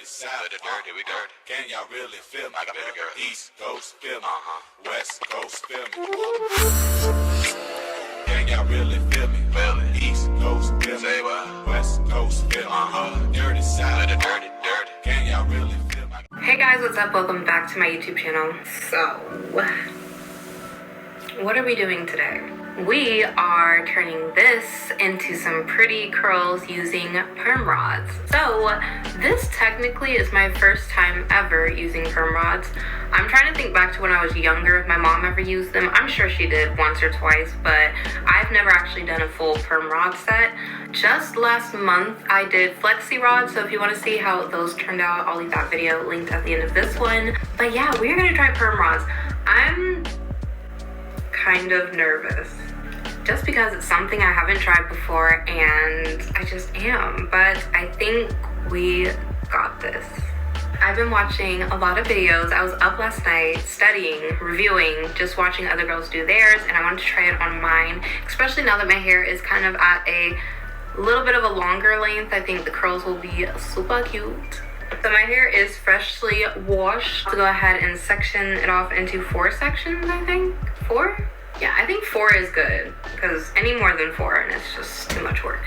dirty south, dirty, we dirty. Can y'all really feel me? Like a baby girl. East Coast feel me, West Coast feel me. Can y'all really feel me? East Coast feel me, West Coast feel me. Dirty south, dirty. Can y'all really feel me? Hey guys, what's up? Welcome back to my YouTube channel. So, what are we doing today? We are turning this into some pretty curls using perm rods. So this technically is my first time ever using perm rods. I'm trying to think back to when I was younger, if my mom ever used them. I'm sure she did once or twice, but I've never actually done a full perm rod set. Just last month I did flexi rods, so if you want to see how those turned out, I'll leave that video linked at the end of this one. But yeah, we're gonna try perm rods. I'm kind of nervous just because it's something I haven't tried before, and I just am, but I think we got this. I've been watching a lot of videos. I was up last night studying, reviewing, just watching other girls do theirs, and I wanted to try it on mine, especially now that my hair is kind of at a little bit of a longer length. I think the curls will be super cute. So my hair is freshly washed. To go ahead and section it off into 4 sections, I think. 4? Yeah, I think 4 is good, because any more than 4 and it's just too much work.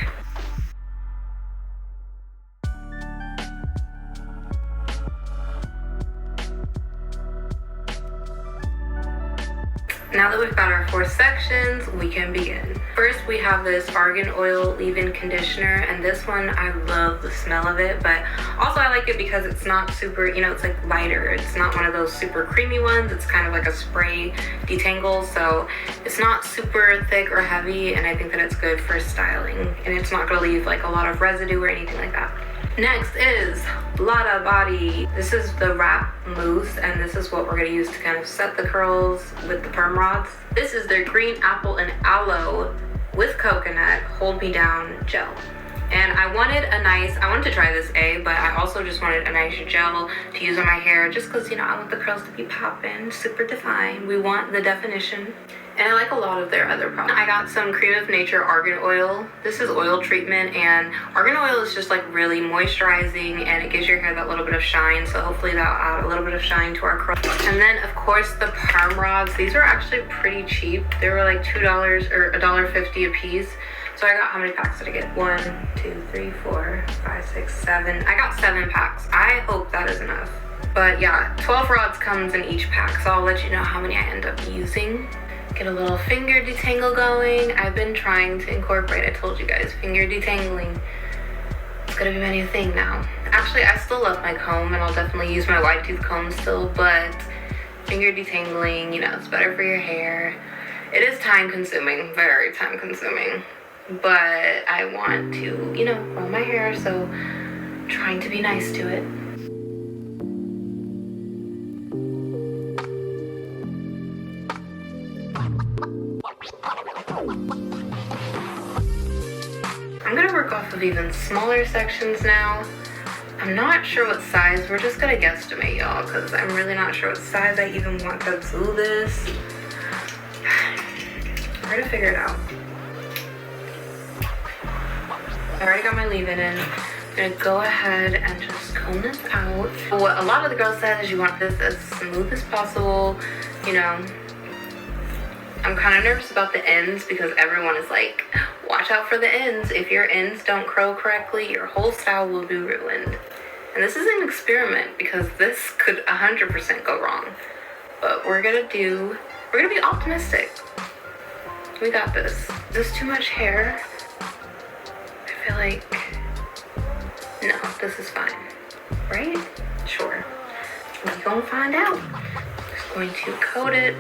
Now that we've got our 4 sections, we can begin. First, we have this argan oil leave-in conditioner, and this one, I love the smell of it, but also I like it because it's not super, it's like lighter. It's not one of those super creamy ones. It's kind of like a spray detangle, so it's not super thick or heavy, and I think that it's good for styling, and it's not gonna leave like a lot of residue or anything like that. Next is Blada Body. This is the wrap mousse, and this is what we're going to use to kind of set the curls with the perm rods. This is their green apple and aloe with coconut hold me down gel. And I wanted to try this but I also just wanted a nice gel to use on my hair, just because, I want the curls to be popping, super defined. We want the definition. And I like a lot of their other products. I got some Cream of Nature argan oil. This is oil treatment, and argan oil is just like really moisturizing, and it gives your hair that little bit of shine, so hopefully that'll add a little bit of shine to our curls. And then of course the perm rods. These are actually pretty cheap. They were like $2 or $1.50 a piece. So I got, how many packs did I get? 1, 2, 3, 4, 5, 6, 7. I got 7 packs. I hope that is enough. But yeah, 12 rods comes in each pack, so I'll let you know how many I end up using. Get a little finger detangle going. I've been trying to incorporate, I told you guys, finger detangling. It's gonna be my new thing now. Actually, I still love my comb, and I'll definitely use my wide tooth comb still, but finger detangling, it's better for your hair. It is time consuming, very time consuming, but I want to, roll my hair, so I'm trying to be nice to it. I'm gonna work off of even smaller sections now. I'm not sure what size. We're just gonna guesstimate, y'all, because I'm really not sure what size I even want to do this. We're gonna figure it out. I already got my leave-in in. I'm gonna go ahead and just comb this out. What a lot of the girls said is you want this as smooth as possible, I'm kind of nervous about the ends because everyone is like, watch out for the ends. If your ends don't curl correctly, your whole style will be ruined. And this is an experiment because this could 100% go wrong. But we're gonna be optimistic. We got this. Is this too much hair? I feel like, no, this is fine. Right? Sure. We're gonna find out. Just going to coat it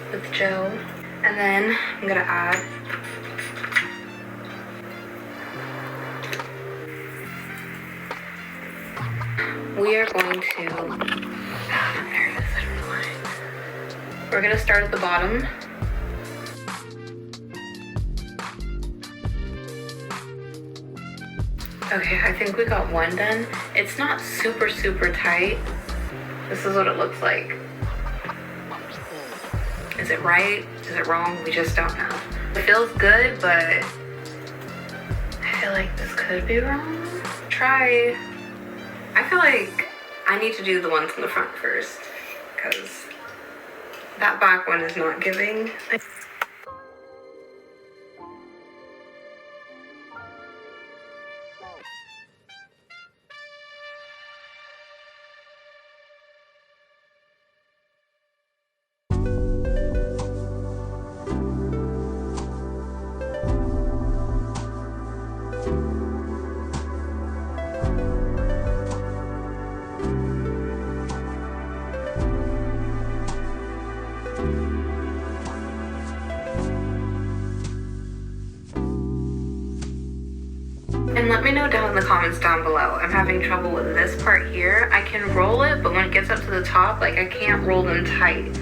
with gel, and then I'm gonna add we are going to I'm nervous, I don't know why. We're gonna start at the bottom. Okay, I think we got one done. It's not super tight. This is what it looks like. Is it right? Is it wrong? We just don't know. It feels good, but I feel like this could be wrong. I feel like I need to do the ones in the front first because that back one is not giving. And let me know down in the comments down below. I'm having trouble with this part here. I can roll it, but when it gets up to the top, like I can't roll them tight.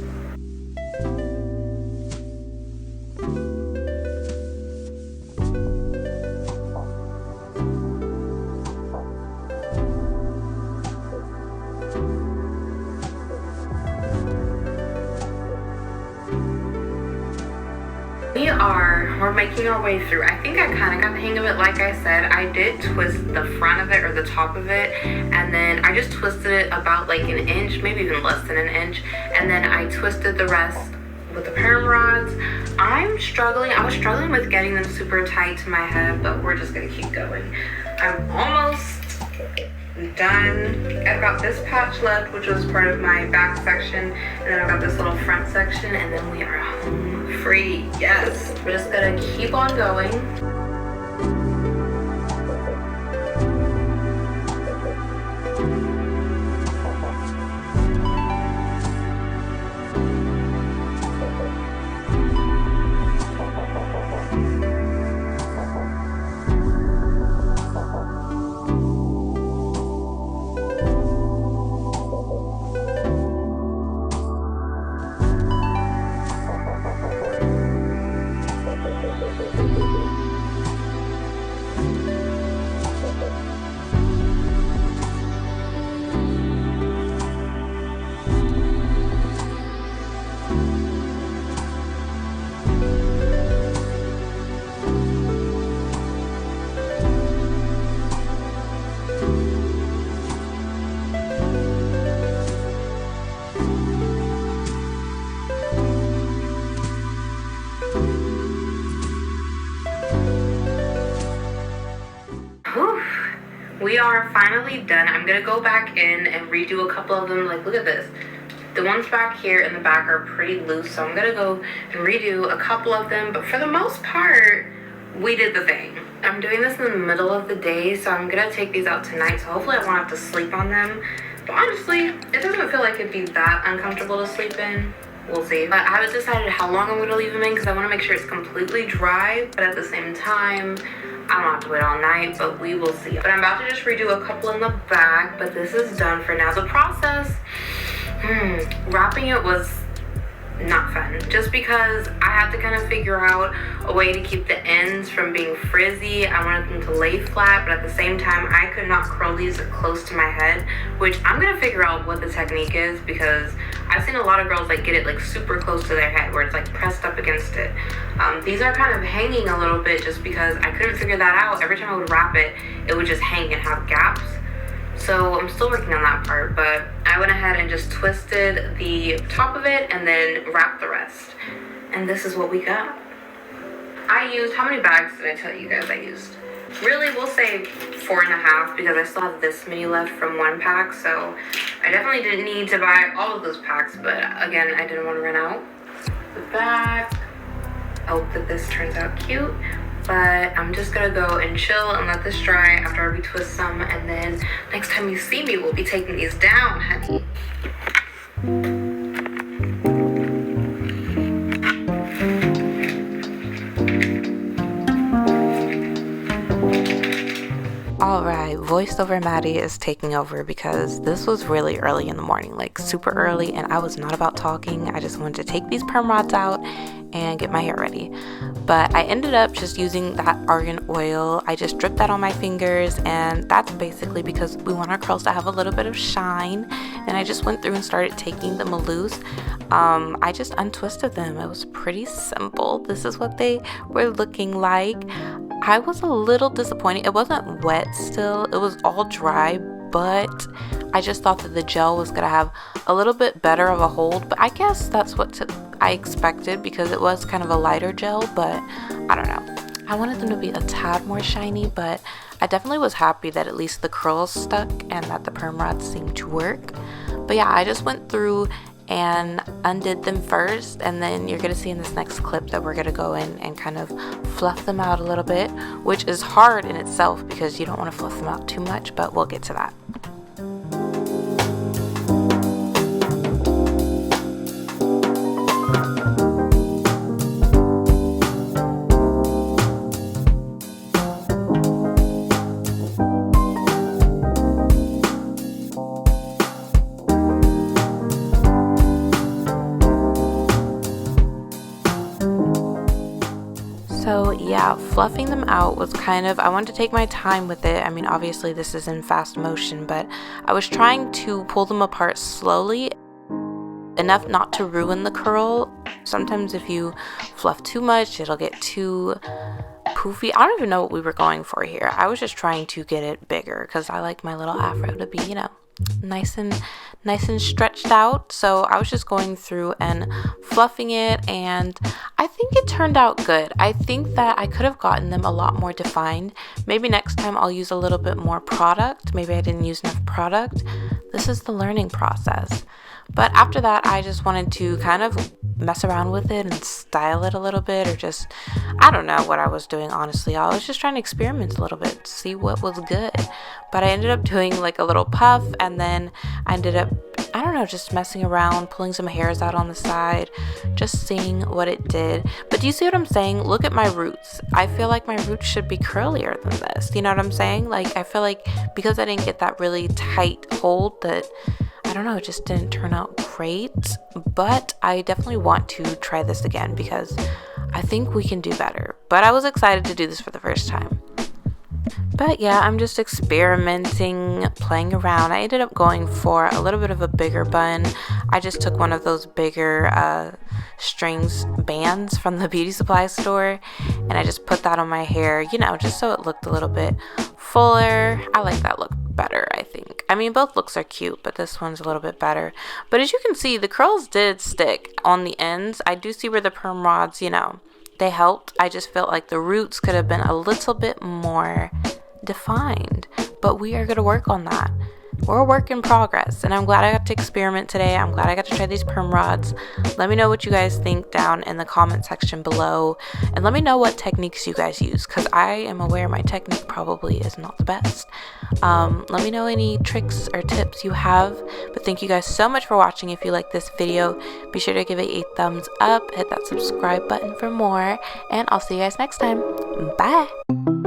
We're making our way through. I think I kind of got the hang of it. Like I said, I did twist the front of it or the top of it, and then I just twisted it about like an inch, maybe even less than an inch, and then I twisted the rest with the perm rods. I was struggling with getting them super tight to my head, but we're just gonna keep going. I'm almost done. I've got this patch left, which was part of my back section, and then I've got this little front section, and then we are home free. Yes, we're just gonna keep on going. We are finally done. I'm gonna go back in and redo a couple of them. Like, look at this. The ones back here in the back are pretty loose, so I'm gonna go and redo a couple of them, but for the most part, we did the thing. I'm doing this in the middle of the day, so I'm gonna take these out tonight, so hopefully I won't have to sleep on them. But honestly, it doesn't feel like it'd be that uncomfortable to sleep in. We'll see. But I haven't decided how long I'm gonna leave them in because I wanna make sure it's completely dry, but at the same time, I don't have to wait all night, but we will see. But I'm about to just redo a couple in the back, but this is done for now. The process, wrapping it was not fun, just because I had to kind of figure out a way to keep the ends from being frizzy. I wanted them to lay flat, but at the same time, I could not curl these close to my head, which I'm gonna figure out what the technique is, because I've seen a lot of girls like get it like super close to their head where it's like pressed up against it. These are kind of hanging a little bit just because I couldn't figure that out. Every time I would wrap it, it would just hang and have gaps. So I'm still working on that part, but I went ahead and just twisted the top of it and then wrapped the rest. And this is what we got. I used, how many bags did I tell you guys I used? Really, we'll say 4.5 because I still have this many left from one pack. So I definitely didn't need to buy all of those packs, but again, I didn't want to run out. The back. I hope that this turns out cute. But I'm just gonna go and chill and let this dry after I retwist some, and then next time you see me, we'll be taking these down, honey. Alright, voiceover Maddie is taking over because this was really early in the morning, like super early, and I was not about talking. I just wanted to take these perm rods out and get my hair ready. But I ended up just using that argan oil. I just dripped that on my fingers, and that's basically because we want our curls to have a little bit of shine. And I just went through and started taking them loose. I just untwisted them. It was pretty simple. This is what they were looking like. I was a little disappointed. It wasn't wet still. It was all dry, but I just thought that the gel was gonna have a little bit better of a hold, but I guess that's what I expected because it was kind of a lighter gel, but I don't know. I wanted them to be a tad more shiny, but I definitely was happy that at least the curls stuck and that the perm rods seemed to work. But yeah, I just went through and undid them first, and then you're gonna see in this next clip that we're gonna go in and kind of fluff them out a little bit, which is hard in itself because you don't want to fluff them out too much, but we'll get to that. So yeah, fluffing them out was kind of, I wanted to take my time with it. I mean, obviously this is in fast motion, but I was trying to pull them apart slowly, enough not to ruin the curl. Sometimes if you fluff too much, it'll get too poofy. I don't even know what we were going for here. I was just trying to get it bigger because I like my little afro to be, you know, nice and stretched out. So I was just going through and fluffing it, and I think it turned out good. I think that I could have gotten them a lot more defined. Maybe next time I'll use a little bit more product. Maybe I didn't use enough product. This is the learning process. But after that, I just wanted to kind of mess around with it and style it a little bit, or just, I don't know what I was doing, honestly. I was just trying to experiment a little bit, see what was good. But I ended up doing like a little puff, and then I ended up, I don't know, just messing around, pulling some hairs out on the side, just seeing what it did. But do you see what I'm saying? Look at my roots. I feel like my roots should be curlier than this. You know what I'm saying? Like, I feel like because I didn't get that really tight hold, that I don't know, it just didn't turn out great. But I definitely want to try this again because I think we can do better. But I was excited to do this for the first time. But yeah, I'm just experimenting, playing around. I ended up going for a little bit of a bigger bun. I just took one of those bigger strings bands from the beauty supply store, and I just put that on my hair, you know, just so it looked a little bit fuller. I like that look better, I think. I mean, both looks are cute, but this one's a little bit better. But as you can see, the curls did stick on the ends. I do see where the perm rods, you know, they helped. I just felt like the roots could have been a little bit more defined, but we are going to work on that. We're a work in progress, and I'm glad I got to experiment today. I'm glad I got to try these perm rods. Let me know what you guys think down in the comment section below, and let me know what techniques you guys use, because I am aware my technique probably is not the best. Let me know any tricks or tips you have. But thank you guys so much for watching. If you like this video, be sure to give it a thumbs up, hit that subscribe button for more, and I'll see you guys next time. Bye.